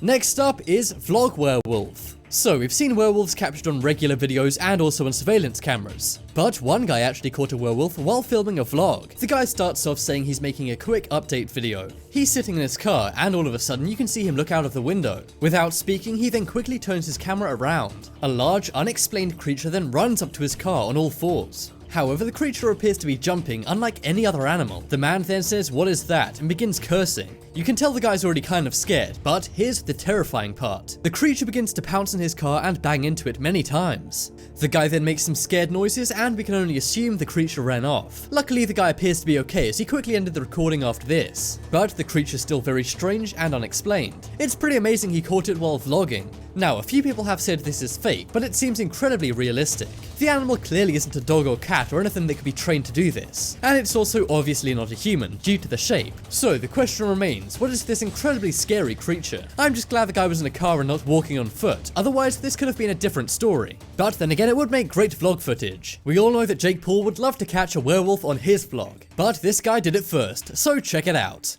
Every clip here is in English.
Next up is Vlog Werewolf. So we've seen werewolves captured on regular videos and also on surveillance cameras. But one guy actually caught a werewolf while filming a vlog. The guy starts off saying he's making a quick update video. He's sitting in his car and all of a sudden you can see him look out of the window. Without speaking, he then quickly turns his camera around. A large, unexplained creature then runs up to his car on all fours. However, the creature appears to be jumping unlike any other animal. The man then says, "What is that?" and begins cursing. You can tell the guy's already kind of scared, but here's the terrifying part. The creature begins to pounce on his car and bang into it many times. The guy then makes some scared noises and we can only assume the creature ran off. Luckily, the guy appears to be okay as he quickly ended the recording after this. But the creature's still very strange and unexplained. It's pretty amazing he caught it while vlogging. Now, a few people have said this is fake, but it seems incredibly realistic. The animal clearly isn't a dog or cat or anything that could be trained to do this. And it's also obviously not a human, due to the shape. So the question remains, what is this incredibly scary creature? I'm just glad the guy was in a car and not walking on foot, otherwise this could have been a different story. But then again, it would make great vlog footage. We all know that Jake Paul would love to catch a werewolf on his vlog, but this guy did it first, so check it out.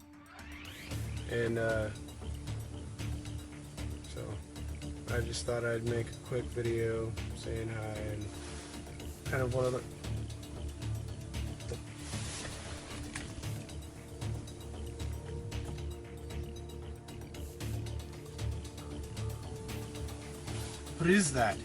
And so I just thought I'd make a quick video saying hi and kind of one of the What is that?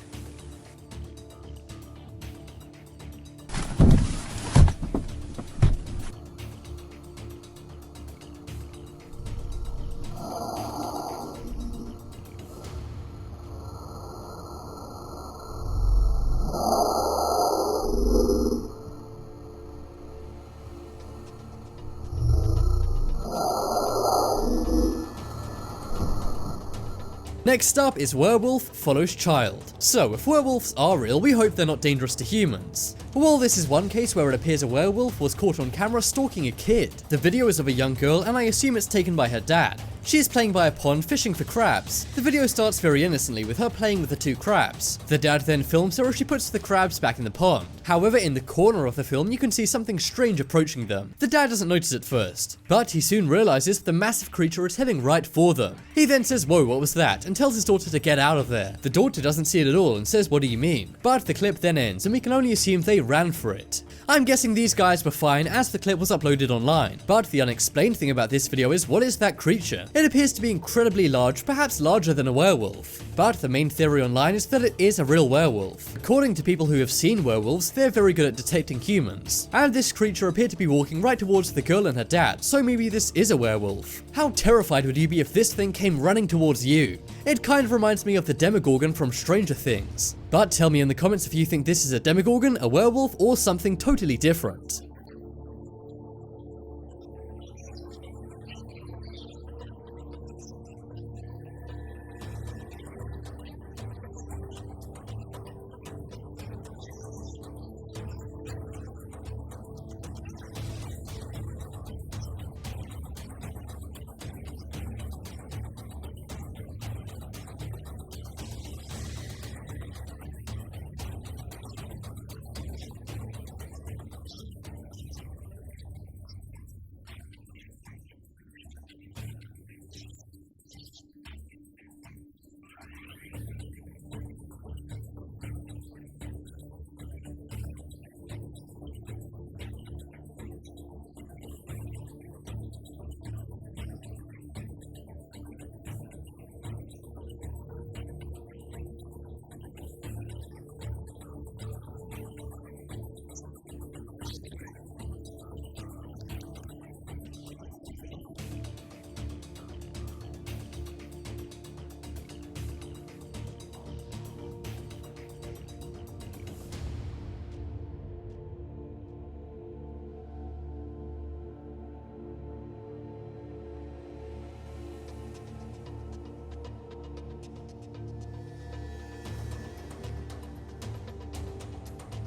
Next up is werewolf follows child. So if werewolves are real, we hope they're not dangerous to humans. Well, this is one case where it appears a werewolf was caught on camera stalking a kid. The video is of a young girl and I assume it's taken by her dad. She is playing by a pond fishing for crabs. The video starts very innocently with her playing with the two crabs. The dad then films her as she puts the crabs back in the pond. However, in the corner of the film you can see something strange approaching them. The dad doesn't notice at first, but he soon realizes the massive creature is heading right for them. He then says, "Whoa, what was that?" and tells his daughter to get out of there. The daughter doesn't see it at all and says, "What do you mean?" But the clip then ends and we can only assume they ran for it. I'm guessing these guys were fine as the clip was uploaded online. But the unexplained thing about this video is, what is that creature? It appears to be incredibly large, perhaps larger than a werewolf. But the main theory online is that it is a real werewolf. According to people who have seen werewolves, they're very good at detecting humans. And this creature appeared to be walking right towards the girl and her dad, so maybe this is a werewolf. How terrified would you be if this thing came running towards you? It kind of reminds me of the Demogorgon from Stranger Things. But tell me in the comments if you think this is a Demogorgon, a werewolf, or something totally different.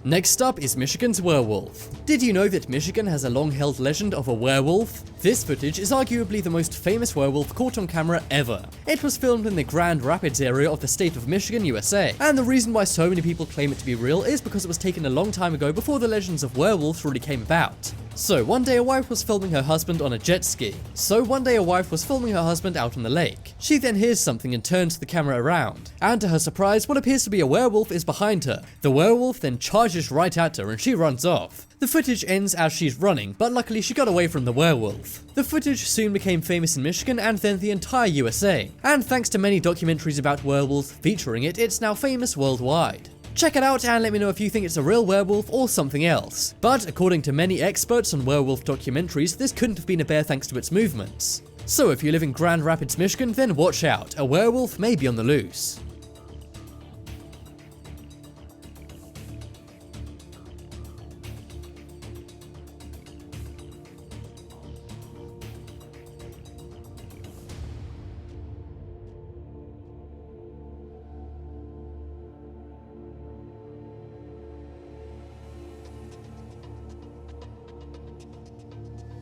Next up is Michigan's werewolf. Did you know that Michigan has a long-held legend of a werewolf? This footage is arguably the most famous werewolf caught on camera ever. It was filmed in the Grand Rapids area of the state of Michigan, USA. And the reason why so many people claim it to be real is because it was taken a long time ago before the legends of werewolves really came about. So one day a wife was filming her husband on a jet ski. Out on the lake. She then hears something and turns the camera around. And to her surprise, what appears to be a werewolf is behind her. The werewolf then charges right at her and she runs off. The footage ends as she's running, but luckily she got away from the werewolf. The footage soon became famous in Michigan and then the entire USA. And thanks to many documentaries about werewolves featuring it, it's now famous worldwide. Check it out and let me know if you think it's a real werewolf or something else. But according to many experts on werewolf documentaries, this couldn't have been a bear thanks to its movements. So if you live in Grand Rapids, Michigan, then watch out, a werewolf may be on the loose.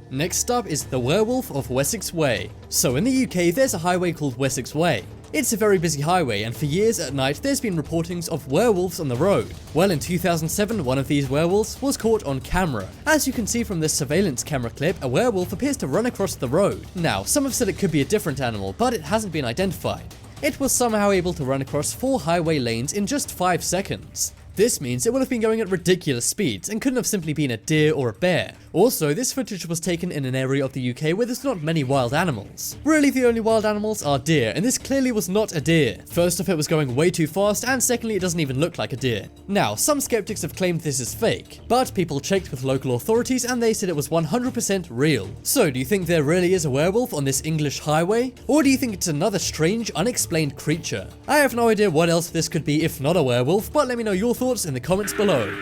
Next up is the Werewolf of Wessex Way. So in the UK there's a highway called Wessex Way. It's a very busy highway and for years at night there's been reportings of werewolves on the road. Well, in 2007 one of these werewolves was caught on camera. As you can see from this surveillance camera clip, a werewolf appears to run across the road. Now, some have said it could be a different animal, but it hasn't been identified. It was somehow able to run across 4 highway lanes in just 5 seconds. This means it would have been going at ridiculous speeds and couldn't have simply been a deer or a bear. Also, this footage was taken in an area of the UK where there's not many wild animals. Really, the only wild animals are deer, and this clearly was not a deer. First off, it was going way too fast, and secondly, it doesn't even look like a deer. Now, some skeptics have claimed this is fake, but people checked with local authorities and they said it was 100% real. So, do you think there really is a werewolf on this English highway? Or do you think it's another strange, unexplained creature? I have no idea what else this could be if not a werewolf, but let me know your thoughts in the comments below.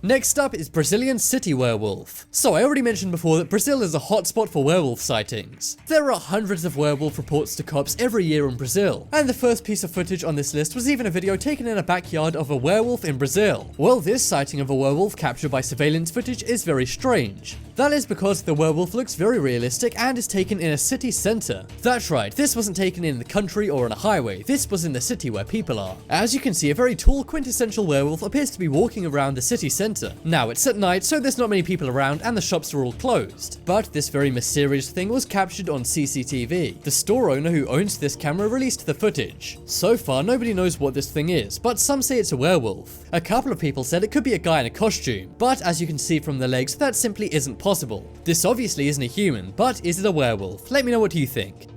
Next up is Brazilian city werewolf. So I already mentioned before that Brazil is a hotspot for werewolf sightings. There are hundreds of werewolf reports to cops every year in Brazil, and the first piece of footage on this list was even a video taken in a backyard of a werewolf in Brazil. Well, this sighting of a werewolf captured by surveillance footage is very strange. That is because the werewolf looks very realistic and is taken in a city center. That's right, this wasn't taken in the country or on a highway, this was in the city where people are. As you can see, a very tall quintessential werewolf appears to be walking around the city center. Now, it's at night, so there's not many people around and the shops are all closed. But this very mysterious thing was captured on CCTV. The store owner who owns this camera released the footage. So far, nobody knows what this thing is, but some say it's a werewolf. A couple of people said it could be a guy in a costume, but as you can see from the legs, that simply isn't possible. This obviously isn't a human, but is it a werewolf? Let me know what you think.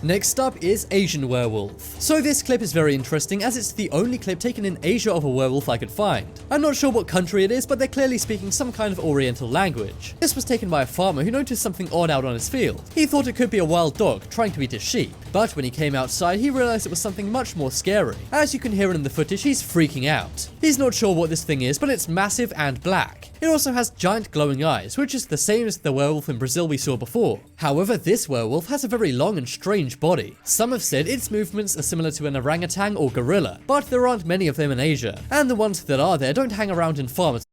Next up is Asian werewolf. So this clip is very interesting as it's the only clip taken in Asia of a werewolf I could find. I'm not sure what country it is, but they're clearly speaking some kind of oriental language. This was taken by a farmer who noticed something odd out on his field. He thought it could be a wild dog trying to eat his sheep, but when he came outside he realized it was something much more scary. As you can hear in the footage, he's freaking out. He's not sure what this thing is, but it's massive and black. It also has giant glowing eyes, which is the same as the werewolf in Brazil we saw before. However, this werewolf has a very long and strange body. Some have said its movements are similar to an orangutan or gorilla, but there aren't many of them in Asia, and the ones that are there don't hang around in farms.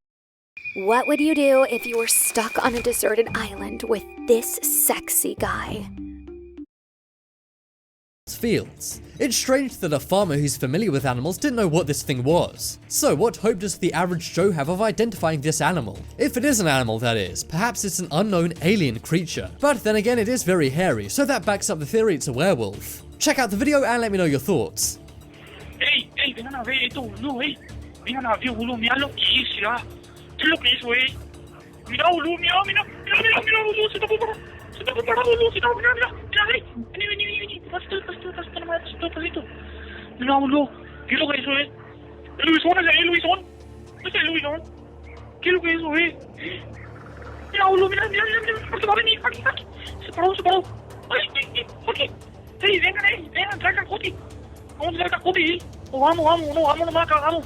What would you do if you were stuck on a deserted island with this sexy guy? Fields. It's strange that a farmer who's familiar with animals didn't know what this thing was. So what hope does the average Joe have of identifying this animal? If it is an animal, that is. Perhaps it's an unknown alien creature. But then again, it is very hairy, so that backs up the theory it's a werewolf. Check out the video and let me know your thoughts. Hey, vengan a ver esto, boludo, hey. Vengan a ver, boludo, mira lo que hice, ah. ¿Qué es lo que hizo, Mira, boludo, mira, boludo, se tapó para, boludo, se tapó, mira, vení, pasito nomás, pasito. Mira, boludo, ¿qué es lo que hizo, Luisón, ese es Luisón. ¿Qué es lo que es eso, Mira, boludo, mira, porque va a venir, aquí. Se paró. Ay, Joti. Hey, vengan, traigan Joti. Vamos a traer a Joti, vamos nomás acá, vamos.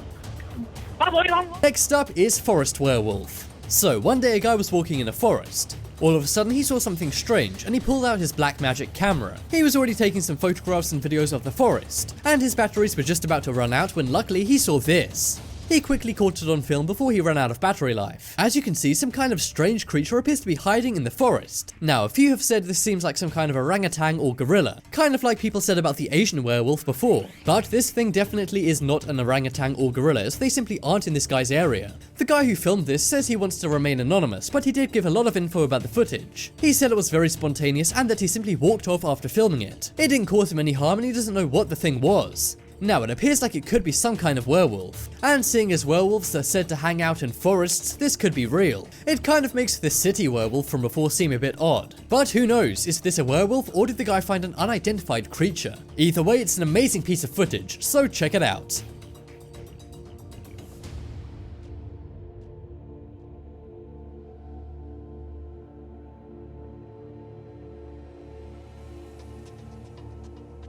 Vamos. Next up is Forest Werewolf. So, one day a guy was walking in a forest. All of a sudden he saw something strange and he pulled out his black magic camera. He was already taking some photographs and videos of the forest, and his batteries were just about to run out when luckily he saw this. He quickly caught it on film before he ran out of battery life. As you can see, some kind of strange creature appears to be hiding in the forest. Now, a few have said this seems like some kind of orangutan or gorilla, kind of like people said about the Asian werewolf before. But this thing definitely is not an orangutan or gorilla, as they simply aren't in this guy's area. The guy who filmed this says he wants to remain anonymous, but he did give a lot of info about the footage. He said it was very spontaneous and that he simply walked off after filming it. It didn't cause him any harm and he doesn't know what the thing was. Now, it appears like it could be some kind of werewolf, and seeing as werewolves are said to hang out in forests, this could be real. It kind of makes the city werewolf from before seem a bit odd. But who knows, is this a werewolf or did the guy find an unidentified creature? Either way, it's an amazing piece of footage, so check it out.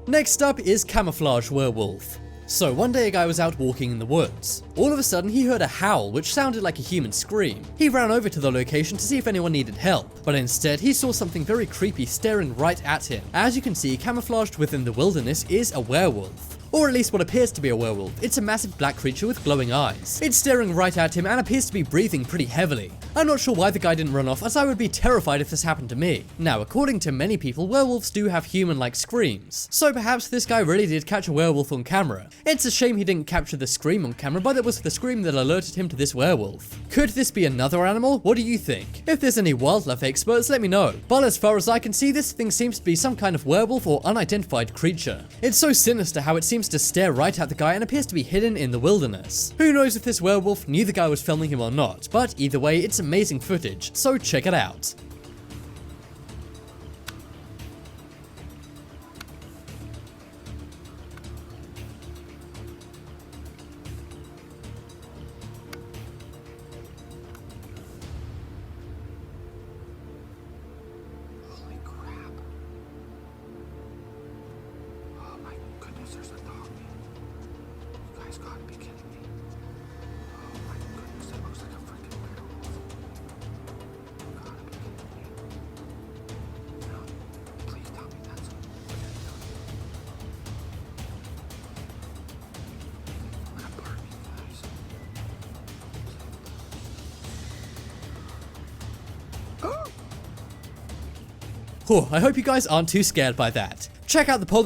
Next up is Camouflage Werewolf. So one day a guy was out walking in the woods. All of a sudden he heard a howl which sounded like a human scream. He ran over to the location to see if anyone needed help, but instead he saw something very creepy staring right at him. As you can see, camouflaged within the wilderness is a werewolf. Or at least what appears to be a werewolf. It's a massive black creature with glowing eyes. It's staring right at him and appears to be breathing pretty heavily. I'm not sure why the guy didn't run off, as I would be terrified if this happened to me. Now, according to many people, werewolves do have human-like screams, so perhaps this guy really did catch a werewolf on camera. It's a shame he didn't capture the scream on camera, but it was the scream that alerted him to this werewolf. Could this be another animal? What do you think? If there's any wildlife experts, let me know. But as far as I can see, this thing seems to be some kind of werewolf or unidentified creature. It's so sinister how it seems to stare right at the guy and appears to be hidden in the wilderness. Who knows if this werewolf knew the guy was filming him or not, but either way, it's amazing footage, so check it out. Holy crap. Oh my goodness, there's a dog. You guys gotta be kidding me. Oh my goodness, that looks like a freaking werewolf. You gotta be kidding me. No, please tell me that's a I'm gonna burn you guys. I hope you guys aren't too scared by that. Check out the poll in the